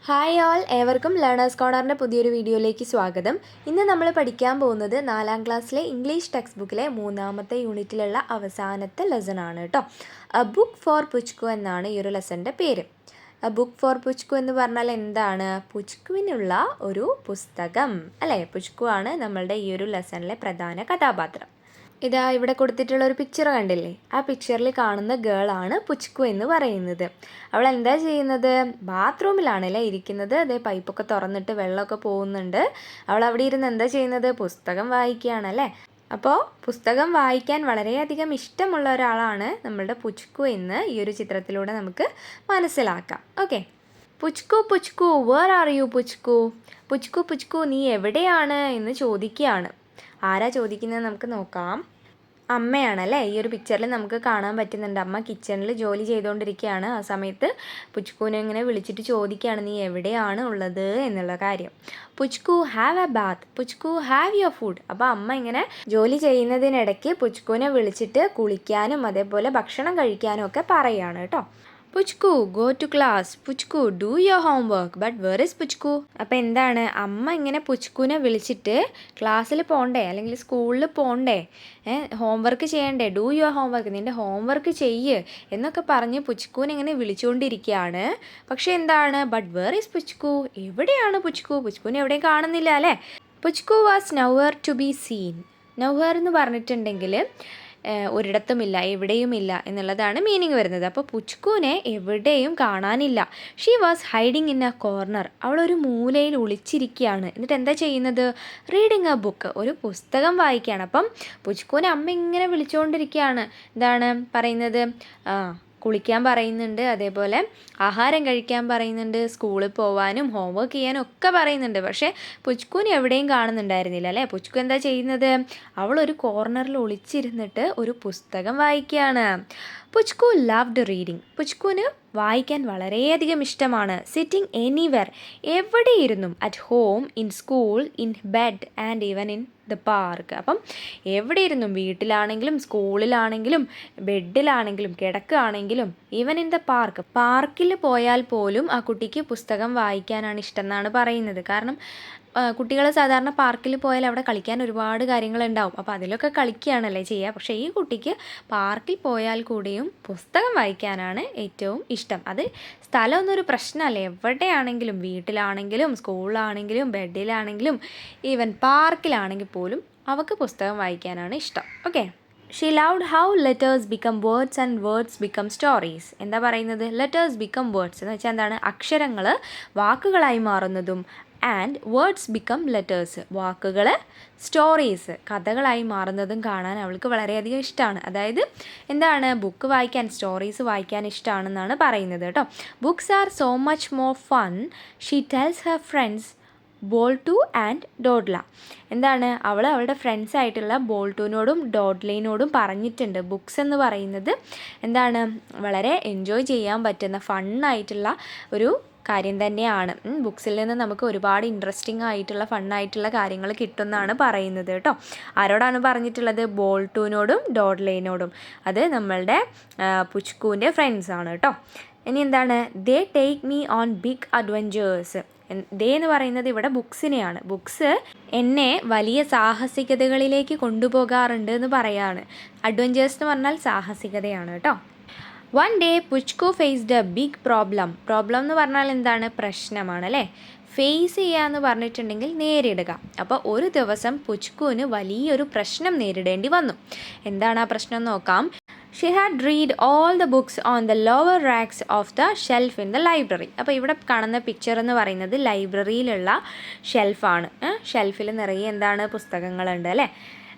Hi all, ഏവർക്കും learners കോർണറിൻ്റെ പുതിയൊരു വീഡിയോയിലേക്ക് സ്വാഗതം. ഇന്ന് നമ്മൾ പഠിക്കാൻ പോകുന്നത് 4ാം ക്ലാസ്സിലെ ഇംഗ്ലീഷ് ടെക്സ്റ്റ് ബുക്കിലെ 3ാമത്തെ യൂണിറ്റിലുള്ള അവസാനത്തെ ലെസൺ ആണ് കേട്ടോ. എ ബുക്ക് ഫോർ പുച്കു എന്നാണ് ഈ ഒരു ലെസൻ്റെ പേര്. എ ബുക്ക് ഫോർ പുച്കു എന്ന് പറഞ്ഞാൽ എന്താണ്? പുച്കുവിനുള്ള ഒരു പുസ്തകം അല്ലേ? പുച്കു ആണ് നമ്മളുടെ ഈ ഒരു ലെസണിലെ പ്രധാന കഥാപാത്രം. ഇതാ ഇവിടെ കൊടുത്തിട്ടുള്ള ഒരു പിക്ചർ കണ്ടില്ലേ? ആ പിക്ചറിൽ കാണുന്ന ഗേളാണ് പുച്കു എന്ന് പറയുന്നത്. അവൾ എന്താ ചെയ്യുന്നത്? ബാത്റൂമിലാണല്ലേ ഇരിക്കുന്നത്. അതേ പൈപ്പൊക്കെ തുറന്നിട്ട് വെള്ളമൊക്കെ പോകുന്നുണ്ട്. അവൾ അവിടെ ഇരുന്ന് എന്താ ചെയ്യുന്നത്? പുസ്തകം വായിക്കുകയാണല്ലേ. അപ്പോൾ പുസ്തകം വായിക്കാൻ വളരെയധികം ഇഷ്ടമുള്ള ഒരാളാണ് നമ്മളുടെ പുച്കു എന്ന് ഈ ഒരു ചിത്രത്തിലൂടെ നമുക്ക് മനസ്സിലാക്കാം. Okay, Puchku Puchku where are you Puchku? Puchku Puchku നീ എവിടെയാണ് എന്ന് ചോദിക്കുകയാണ്. ആരാ ചോദിക്കുന്നത് നമുക്ക് നോക്കാം. അമ്മയാണല്ലേ. ഈ ഒരു പിക്ചറിൽ നമുക്ക് കാണാൻ പറ്റുന്നുണ്ട്. അമ്മ കിച്ചണിൽ ജോലി ചെയ്തുകൊണ്ടിരിക്കുകയാണ്. ആ സമയത്ത് പുച്കുവിനെ ഇങ്ങനെ വിളിച്ചിട്ട് ചോദിക്കുകയാണ്, നീ എവിടെയാണ് ഉള്ളത് എന്നുള്ള കാര്യം. Puchku have a bath, Puchku have your food. അപ്പോൾ അമ്മ ഇങ്ങനെ ജോലി ചെയ്യുന്നതിനിടയ്ക്ക് പുച്കുവിനെ വിളിച്ചിട്ട് കുളിക്കാനും അതേപോലെ ഭക്ഷണം കഴിക്കാനും ഒക്കെ പറയുകയാണ് കേട്ടോ. Puchku go to class, Puchku do your homework, but where is Puchku? അപ്പോൾ എന്താണ്, അമ്മ ഇങ്ങനെ പുച്കുവിനെ വിളിച്ചിട്ട് ക്ലാസ്സിൽ പോകണ്ടേ അല്ലെങ്കിൽ സ്കൂളിൽ പോകണ്ടേ, ഹോംവർക്ക് ചെയ്യണ്ടേ, ഡു യുവർ ഹോംവർക്ക്, നിൻ്റെ ഹോംവർക്ക് ചെയ്യ് എന്നൊക്കെ പറഞ്ഞ് പുച്കുവിനെ ഇങ്ങനെ വിളിച്ചുകൊണ്ടിരിക്കുകയാണ്. പക്ഷേ എന്താണ്, ബട്ട് വേർ ഇസ് പുച്കു? എവിടെയാണ് പുച്കു? പുച്കുവിനെ എവിടെയും കാണുന്നില്ല അല്ലേ. പുച്കു വാസ് നൗവർ ടു ബി സീൻ. നൗവർ എന്ന് പറഞ്ഞിട്ടുണ്ടെങ്കിൽ ഒരിടത്തുമില്ല, എവിടെയുമില്ല എന്നുള്ളതാണ് മീനിങ് വരുന്നത്. അപ്പോൾ പുച്കുവിനെ എവിടെയും കാണാനില്ല. She was hiding in A corner. അവളൊരു മൂലയിൽ ഒളിച്ചിരിക്കുകയാണ്. എന്നിട്ട് എന്താ ചെയ്യുന്നത്? റീഡിങ് എ ബുക്ക്, ഒരു പുസ്തകം വായിക്കുകയാണ്. അപ്പം പുച്കുവിനെ അമ്മ ഇങ്ങനെ വിളിച്ചുകൊണ്ടിരിക്കുകയാണ്. എന്താണ് പറയുന്നത്? കുളിക്കാൻ പറയുന്നുണ്ട്, അതേപോലെ ആഹാരം കഴിക്കാൻ പറയുന്നുണ്ട്, സ്കൂളിൽ പോകാനും ഹോംവർക്ക് ചെയ്യാനും ഒക്കെ പറയുന്നുണ്ട്. പക്ഷേ പുച്കുവിനെ എവിടെയും കാണുന്നുണ്ടായിരുന്നില്ല അല്ലേ. പുച്കു എന്താ ചെയ്യുന്നത്? അവളൊരു കോർണറിൽ ഒളിച്ചിരുന്നിട്ട് ഒരു പുസ്തകം വായിക്കുകയാണ്. പുച്കു ലവ്ഡ് റീഡിങ്. പുച്കുവിന് വായിക്കാൻ വളരെയധികം ഇഷ്ടമാണ്. സിറ്റിംഗ് എനിവെയർ, എവിടെയിരുന്നും, at home, in school, in bed and even in the park. അപ്പം എവിടെ ഇരുന്നും, വീട്ടിലാണെങ്കിലും സ്കൂളിലാണെങ്കിലും ബെഡിലാണെങ്കിലും കിടക്കുകയാണെങ്കിലും ഈവൻ ഇൻ ദ പാർക്ക്, പാർക്കിൽ പോയാൽ പോലും ആ കുട്ടിക്ക് പുസ്തകം വായിക്കാനാണ് ഇഷ്ടം എന്നാണ് പറയുന്നത്. കാരണം കുട്ടികൾ സാധാരണ പാർക്കിൽ പോയാൽ അവിടെ കളിക്കാൻ ഒരുപാട് കാര്യങ്ങളുണ്ടാവും. അപ്പോൾ അതിലൊക്കെ കളിക്കുകയാണല്ലേ ചെയ്യുക. പക്ഷേ ഈ കുട്ടിക്ക് പാർക്കിൽ പോയാൽ കൂടിയും പുസ്തകം വായിക്കാനാണ് ഏറ്റവും ഇഷ്ടം. അത് സ്ഥലമൊന്നും ഒരു പ്രശ്നമല്ല. എവിടെയാണെങ്കിലും, വീട്ടിലാണെങ്കിലും സ്കൂളിലാണെങ്കിലും ബെഡിലാണെങ്കിലും ഈവൻ പാർക്കിലാണെങ്കിൽ പോലും അവൾക്ക് പുസ്തകം വായിക്കാനാണ് ഇഷ്ടം. Okay, she loved how letters become words and words become stories. എന്താ പറയുന്നത്? ലെറ്റേഴ്സ് ബിക്കം വേർഡ്സ് എന്ന് വെച്ചാൽ എന്താണ്? അക്ഷരങ്ങൾ വാക്കുകളായി മാറുന്നതും ആൻഡ് വേർഡ്സ് ബിക്കം ലെറ്റേഴ്സ്, വാക്കുകൾ സ്റ്റോറീസ് കഥകളായി മാറുന്നതും കാണാൻ അവൾക്ക് വളരെയധികം ഇഷ്ടമാണ്. അതായത് എന്താണ്? ബുക്ക് വായിക്കാൻ, സ്റ്റോറീസ് വായിക്കാൻ ഇഷ്ടമാണെന്നാണ് പറയുന്നത് കേട്ടോ. Books are so much more fun, she tells her friends Boltu and Dodla. എന്താണ്? അവൾ അവളുടെ ഫ്രണ്ട്സ് ആയിട്ടുള്ള ബോൾട്ടുവിനോടും ഡോഡ്ലയിനോടും പറഞ്ഞിട്ടുണ്ട്. ബുക്സ് എന്ന് പറയുന്നത് എന്താണ്? വളരെ എൻജോയ് ചെയ്യാൻ പറ്റുന്ന ഫണ്ണായിട്ടുള്ള ഒരു കാര്യം തന്നെയാണ്. ബുക്സിൽ നിന്ന് നമുക്ക് ഒരുപാട് ഇൻട്രസ്റ്റിംഗ് ആയിട്ടുള്ള ഫണ്ണായിട്ടുള്ള കാര്യങ്ങൾ കിട്ടുമെന്നാണ് പറയുന്നത് കേട്ടോ. ആരോടാണ് പറഞ്ഞിട്ടുള്ളത്? ബോൾട്ടുവിനോടും ഡോഡ്ലയിനോടും. അത് നമ്മളുടെ പുച്കുവിൻ്റെ ഫ്രണ്ട്സാണ് കേട്ടോ. ഇനി എന്താണ്? They take me on big adventures. They എന്ന് പറയുന്നത് ഇവിടെ ബുക്സിനെയാണ്. ബുക്സ് എന്നെ വലിയ സാഹസികതകളിലേക്ക് കൊണ്ടുപോകാറുണ്ട് എന്ന് പറയാണ്. അഡ്വഞ്ചേഴ്സ് എന്ന് പറഞ്ഞാൽ സാഹസികതയാണ് കേട്ടോ. One day Puchku faced a big problem. Problem എന്ന് പറഞ്ഞാൽ എന്താണ്? പ്രശ്നമാണ് അല്ലേ. ഫേസ് ചെയ്യുക എന്ന് പറഞ്ഞിട്ടുണ്ടെങ്കിൽ നേരിടുക. അപ്പോൾ ഒരു ദിവസം പുച്കുവിന് വലിയൊരു പ്രശ്നം നേരിടേണ്ടി വന്നു. എന്താണ് ആ പ്രശ്നം നോക്കാം. She had read all the books on the lower racks of the shelf in the library. അപ്പോൾ ഇവിടെ കാണുന്ന പിക്ചർ എന്ന് പറയുന്നത് ലൈബ്രറിയിലുള്ള ഷെൽഫാണ്. ഷെൽഫിൽ നിറയെ എന്താണ്? പുസ്തകങ്ങളുണ്ട് അല്ലേ.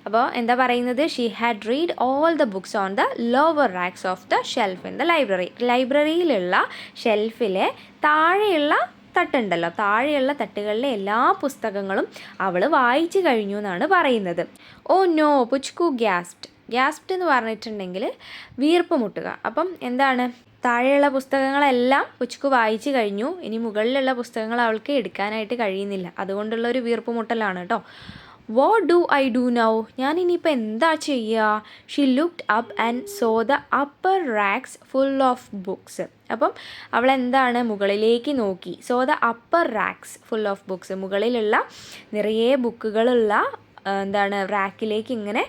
അപ്പോൾ എന്താ പറയുന്നത്? She had read all the books on the lower racks of the shelf in the library. ലൈബ്രറിയിലുള്ള ഷെൽഫിലെ താഴെയുള്ള തട്ടുണ്ടല്ലോ, താഴെയുള്ള തട്ടുകളിലെ എല്ലാ പുസ്തകങ്ങളും അവൾ വായിച്ചു കഴിഞ്ഞു എന്നാണ് പറയുന്നത്. Oh no, പുച്കു ഗ്യാസ്പ്ഡ്. ഗ്യാസ്പ്ഡ് എന്ന് പറഞ്ഞിട്ടുണ്ടെങ്കിൽ വീർപ്പ് മുട്ടുക. അപ്പം എന്താണ്? താഴെയുള്ള പുസ്തകങ്ങളെല്ലാം പുച്കു വായിച്ചു കഴിഞ്ഞു. ഇനി മുകളിലുള്ള പുസ്തകങ്ങൾ അവൾക്ക് എടുക്കാനായിട്ട് കഴിയുന്നില്ല. അതുകൊണ്ടുള്ള ഒരു വീർപ്പ് മുട്ടലാണ് കേട്ടോ. What do I do now? ഞാൻ ഇനിയിപ്പോൾ എന്താ ചെയ്യുക? She looked up and saw the upper racks full of books. അപ്പം അവൾ എന്താണ് മുകളിലേക്ക് നോക്കി. Saw the upper racks full of books, മുകളിലുള്ള നിറയെ ബുക്കുകളുള്ള എന്താണ് റാക്കിലേക്ക് ഇങ്ങനെ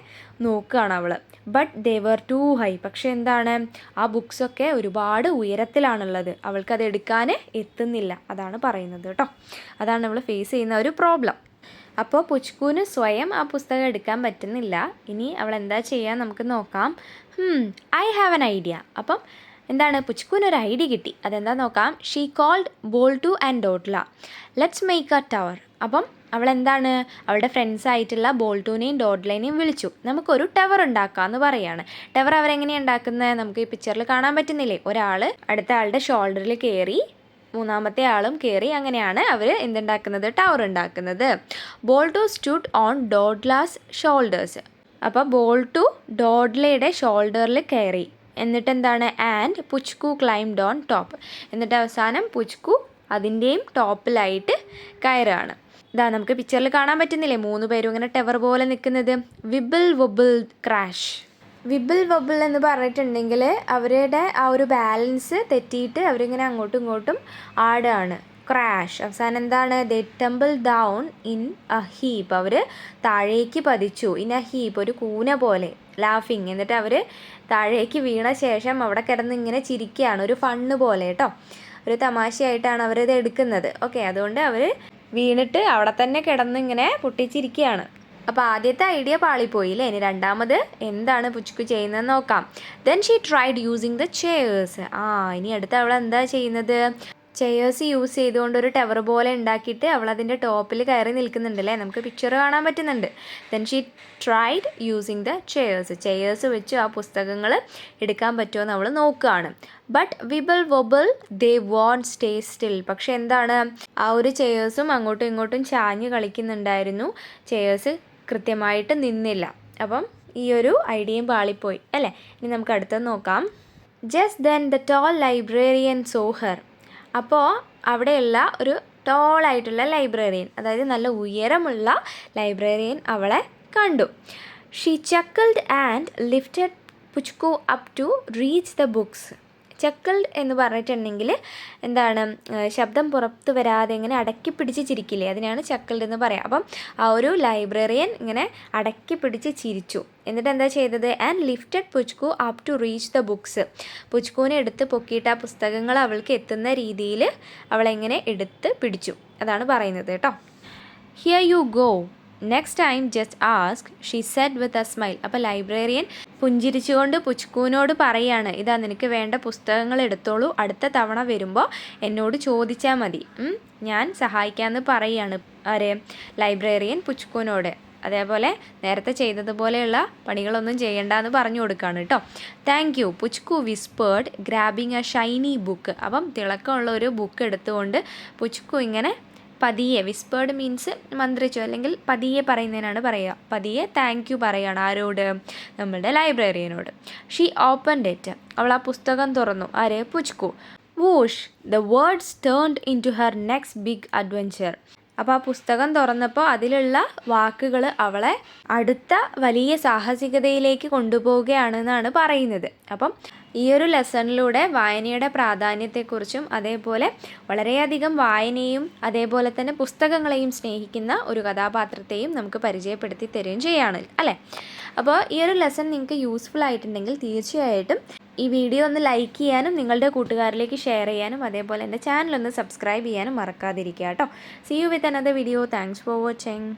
നോക്കുകയാണ് അവൾ. But they were too high. പക്ഷെ എന്താണ്, ആ ബുക്സൊക്കെ ഒരുപാട് ഉയരത്തിലാണുള്ളത്, അവൾക്കത് എടുക്കാൻ എത്തുന്നില്ല. അതാണ് പറയുന്നത് കേട്ടോ. അതാണ് അവൾ ഫേസ് ചെയ്യുന്ന ഒരു പ്രോബ്ലം. അപ്പോൾ പുച്കുവിന് സ്വയം ആ പുസ്തകം എടുക്കാൻ പറ്റുന്നില്ല. ഇനി അവൾ എന്താ ചെയ്യുക നമുക്ക് നോക്കാം. I have an idea. അപ്പം എന്താണ്, പുച്കുവിന് ഒരു ഐഡിയ കിട്ടി. അതെന്താ നോക്കാം. She called Boltu and Dodla, let's make a tower. അപ്പം അവൾ എന്താണ്, അവളുടെ ഫ്രണ്ട്സായിട്ടുള്ള ബോൾട്ടൂനെയും ഡോഡ്ലേനെയും വിളിച്ചു. നമുക്കൊരു ടവർ ഉണ്ടാക്കാമെന്ന് പറയാണ്. ടവർ അവരെങ്ങനെയാണ് ഉണ്ടാക്കുന്നത്? നമുക്ക് ഈ പിക്ചറിൽ കാണാൻ പറ്റുന്നില്ലേ? ഒരാൾ അടുത്ത ആളുടെ ഷോൾഡറിൽ കയറി, മൂന്നാമത്തെ ആളും കയറി, അങ്ങനെയാണ് അവർ എന്തുണ്ടാക്കുന്നത്, ടവർ ഉണ്ടാക്കുന്നത്. ബോൾട്ടു സ്റ്റുഡ് ഓൺ ഡോഡ്ലാസ് ഷോൾഡേഴ്സ്. അപ്പോൾ ബോൾട്ടു ഡോഡ്ലയുടെ ഷോൾഡറിൽ കയറി. എന്നിട്ട് എന്താണ്, ആൻഡ് പുച്കു ക്ലൈംഡ് ഓൺ ടോപ്പ്. എന്നിട്ട് അവസാനം പുച്കു അതിൻ്റെയും ടോപ്പിലായിട്ട് കയറാണ്. ഇതാ നമുക്ക് പിക്ചറിൽ കാണാൻ പറ്റുന്നില്ലേ, 3 പേരും ഇങ്ങനെ ടവർ പോലെ നിൽക്കുന്നത്. വിബിൾ വൊബിൾ ക്രാഷ്. വിബിൾ വൊബിൾ എന്ന് പറഞ്ഞിട്ടുണ്ടെങ്കിൽ അവരുടെ ആ ഒരു ബാലൻസ് തെറ്റിയിട്ട് അവരിങ്ങനെ അങ്ങോട്ടും ഇങ്ങോട്ടും ആടുകയാണ്. ക്രാഷ് അവസാനം എന്താണ്, they tumble down in a heap. അവർ താഴേക്ക് പതിച്ചു. ഇൻ എ ഹീപ്പ്, ഒരു കൂന പോലെ. ലാഫിങ്. എന്നിട്ട് അവർ താഴേക്ക് വീണ ശേഷം അവിടെ കിടന്ന് ഇങ്ങനെ ചിരിക്കുകയാണ്. ഒരു ഫണ്ണ് പോലെ കേട്ടോ, ഒരു തമാശയായിട്ടാണ് അവരിത് എടുക്കുന്നത്. ഓക്കെ, അതുകൊണ്ട് അവർ വീണിട്ട് അവിടെ തന്നെ കിടന്ന് ഇങ്ങനെ പൊട്ടിച്ചിരിക്കുകയാണ്. അപ്പോൾ ആദ്യത്തെ ഐഡിയ പാളിപ്പോയില്ലേ. ഇനി രണ്ടാമത് എന്താണ് പുച്കു ചെയ്യുന്നതെന്ന് നോക്കാം. Then she tried using the chairs. ഇനി അടുത്ത് അവൾ എന്താ ചെയ്യുന്നത്, ചെയേഴ്സ് യൂസ് ചെയ്തുകൊണ്ട് ഒരു ടവർ പോലെ ഉണ്ടാക്കിയിട്ട് അവൾ അതിൻ്റെ ടോപ്പിൽ കയറി നിൽക്കുന്നുണ്ടല്ലേ, നമുക്ക് പിക്ചർ കാണാൻ പറ്റുന്നുണ്ട്. Then she tried using the chairs വെച്ച് ആ പുസ്തകങ്ങൾ എടുക്കാൻ പറ്റുമോ എന്ന് അവൾ നോക്കുകയാണ്. But wibble wobble they won't stay still. പക്ഷെ എന്താണ്, ആ ഒരു ചെയേഴ്സും അങ്ങോട്ടും ഇങ്ങോട്ടും ചാഞ്ഞ് കളിക്കുന്നുണ്ടായിരുന്നു. ചെയേഴ്സ് കൃത്യമായിട്ട് നിന്നില്ല. അപ്പം ഈ ഒരു ഐഡിയയും പാളിപ്പോയി അല്ലേ. ഇനി നമുക്ക് അടുത്തത് നോക്കാം. Just then the toll librarian so her. അപ്പോൾ അവിടെയുള്ള ഒരു ടോളായിട്ടുള്ള ലൈബ്രറിയൻ, അതായത് നല്ല ഉയരമുള്ള ലൈബ്രറിയൻ അവളെ കണ്ടു. She chuckled and lifted Puchku up to reach the books. Chuckled എന്ന് പറഞ്ഞിട്ടുണ്ടെങ്കിൽ എന്താണ്, ശബ്ദം പുറത്ത് വരാതെ ഇങ്ങനെ അടക്കി പിടിച്ച് ചിരിക്കില്ലേ, അതിനാണ് ചക്കിൾഡ് എന്ന് പറയാം. അപ്പം ആ ഒരു ലൈബ്രറിയൻ ഇങ്ങനെ അടക്കി പിടിച്ച് ചിരിച്ചു. എന്നിട്ട് എന്താ ചെയ്തത്, and lifted Puchku up to reach the books. പുച്കുവിനെ എടുത്ത് പൊക്കിയിട്ട് ആ പുസ്തകങ്ങൾ അവൾക്ക് എത്തുന്ന രീതിയിൽ അവളെങ്ങനെ എടുത്ത് പിടിച്ചു. അതാണ് പറയുന്നത് കേട്ടോ. Here you go, next time just ask, she said with a smile. അപ്പോൾ ലൈബ്രറിയൻ പുഞ്ചിരിച്ചുകൊണ്ട് പുച്കുവിനോട് പറയാണ്, ഇതാ നിനക്ക് വേണ്ട പുസ്തകങ്ങൾ എടുത്തോളൂ, അടുത്ത തവണ വരുമ്പോൾ എന്നോട് ചോദിച്ചാൽ മതി, ഞാൻ സഹായിക്കാമെന്ന് പറയാണ്. ആരെ, ലൈബ്രറിയൻ പുച്കുവിനോട്. അതേപോലെ നേരത്തെ ചെയ്തതുപോലെയുള്ള പണികളൊന്നും ചെയ്യണ്ടെന്ന് പറഞ്ഞു കൊടുക്കുകയാണ് കേട്ടോ. Thank you, Puchku whispered grabbing a shiny book. അപ്പം തിളക്കമുള്ള ഒരു ബുക്ക് എടുത്തുകൊണ്ട് പുച്കു ഇങ്ങനെ പതിയെ, വിസ്പേർഡ് മീൻസ് മന്ത്രിച്ചു അല്ലെങ്കിൽ പതിയെ പറയുന്നതിനാണ് പറയുക. പതിയെ താങ്ക് യു പറയുകയാണ്. ആരോട്, നമ്മളുടെ ലൈബ്രറിയനോട്. She opened it. അവൾ ആ പുസ്തകം തുറന്നു. ആര്, Puchku. Whoosh, the words turned into her next big adventure. അപ്പോൾ ആ പുസ്തകം തുറന്നപ്പോൾ അതിലുള്ള വാക്കുകൾ അവളെ അടുത്ത വലിയ സാഹസികതയിലേക്ക് കൊണ്ടുപോവുകയാണെന്നാണ് പറയുന്നത്. അപ്പം ഈ ഒരു ലെസണിലൂടെ വായനയുടെ പ്രാധാന്യത്തെക്കുറിച്ചും അതേപോലെ വളരെയധികം വായനയും അതേപോലെ തന്നെ പുസ്തകങ്ങളെയും സ്നേഹിക്കുന്ന ഒരു കഥാപാത്രത്തെയും നമുക്ക് പരിചയപ്പെടുത്തി തരുകയും ചെയ്യാണ് അല്ലേ. അപ്പോൾ ഈ ഒരു ലെസൺ നിങ്ങൾക്ക് യൂസ്ഫുൾ ആയിട്ടുണ്ടെങ്കിൽ തീർച്ചയായിട്ടും ഈ വീഡിയോ ഒന്ന് ലൈക്ക് ചെയ്യാനും നിങ്ങളുടെ കൂട്ടുകാരിലേക്ക് ഷെയർ ചെയ്യാനും അതേപോലെ എൻ്റെ ചാനൽ ഒന്ന് സബ്സ്ക്രൈബ് ചെയ്യാനും മറക്കാതിരിക്കുക കേട്ടോ. See you with another video. Thanks for watching.